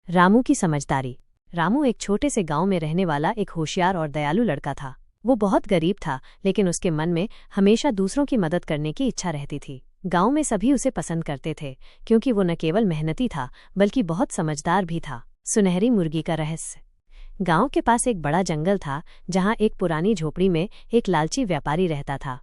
रामू की समझदारी। रामू एक छोटे से गांव में रहने वाला एक होशियार और दयालु लड़का था। वो बहुत गरीब था, लेकिन उसके मन में हमेशा दूसरों की मदद करने की इच्छा रहती थी। गांव में सभी उसे पसंद करते थे, क्योंकि वो न केवल मेहनती था बल्कि बहुत समझदार भी था। सुनहरी मुर्गी का रहस्य। गांव के पास एक बड़ा जंगल था, जहां एक पुरानी झोपड़ी में एक लालची व्यापारी रहता था।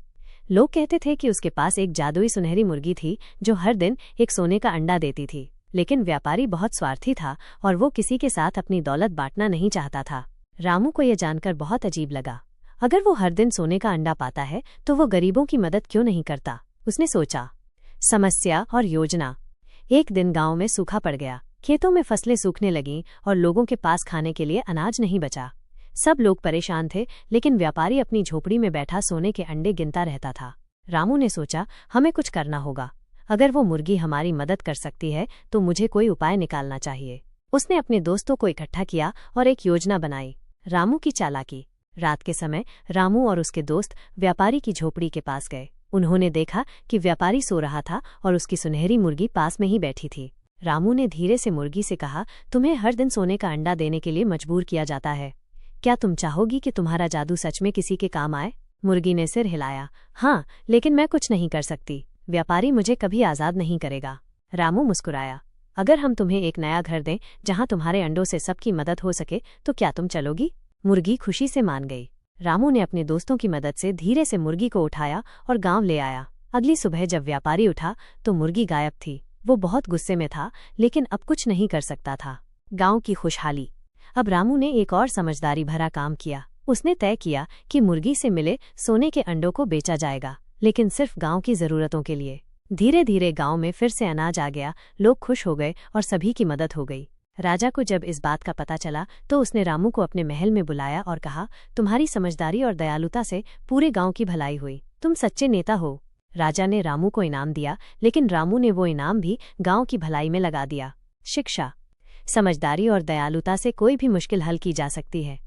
लोग कहते थे कि उसके पास एक जादुई सुनहरी मुर्गी थी, जो हर दिन एक सोने का अंडा देती थी। लेकिन व्यापारी बहुत स्वार्थी था और वो किसी के साथ अपनी दौलत बांटना नहीं चाहता था। रामू को यह जानकर बहुत अजीब लगा। अगर वो हर दिन सोने का अंडा पाता है तो वो गरीबों की मदद क्यों नहीं करता। उसने सोचा। समस्या और योजना। एक दिन गांव में सूखा पड़ गया। खेतों में फसलें सूखने लगीं और लोगों के पास खाने के लिए अनाज नहीं बचा। सब लोग परेशान थे, लेकिन व्यापारी अपनी झोपड़ी में बैठा सोने के अंडे गिनता रहता था। रामू ने सोचा, हमें कुछ करना होगा। अगर वो मुर्गी हमारी मदद कर सकती है तो मुझे कोई उपाय निकालना चाहिए। उसने अपने दोस्तों को इकट्ठा किया और एक योजना बनाई। रामू की चालाकी। रात के समय रामू और उसके दोस्त व्यापारी की झोपड़ी के पास गए। उन्होंने देखा कि व्यापारी सो रहा था और उसकी सुनहरी मुर्गी पास में ही बैठी थी। रामू ने धीरे से मुर्गी से कहा, तुम्हें हर दिन सोने का अंडा देने के लिए मजबूर किया जाता है। क्या तुम चाहोगी कि तुम्हारा जादू सच में किसी के काम आए? मुर्गी ने सिर हिलाया। हाँ, लेकिन मैं कुछ नहीं कर सकती। व्यापारी मुझे कभी आज़ाद नहीं करेगा। रामू मुस्कुराया। अगर हम तुम्हें एक नया घर दें जहां तुम्हारे अंडों से सबकी मदद हो सके तो क्या तुम चलोगी? मुर्गी खुशी से मान गई। रामू ने अपने दोस्तों की मदद से धीरे से मुर्गी को उठाया और गांव ले आया। अगली सुबह जब व्यापारी उठा तो मुर्गी गायब थी। वो बहुत गुस्से में था, लेकिन अब कुछ नहीं कर सकता था। गांव की खुशहाली। अब रामू ने एक और समझदारी भरा काम किया। उसने तय किया कि मुर्गी से मिले सोने के अंडों को बेचा जाएगा, लेकिन सिर्फ गांव की जरूरतों के लिए। धीरे धीरे गांव में फिर से अनाज आ गया, लोग खुश हो गए और सभी की मदद हो गई। राजा को जब इस बात का पता चला तो उसने रामू को अपने महल में बुलाया और कहा, तुम्हारी समझदारी और दयालुता से पूरे गांव की भलाई हुई। तुम सच्चे नेता हो। राजा ने रामू को इनाम दिया, लेकिन रामू ने वो इनाम भी गांव की भलाई में लगा दिया। शिक्षा। समझदारी और दयालुता से कोई भी मुश्किल हल की जा सकती है।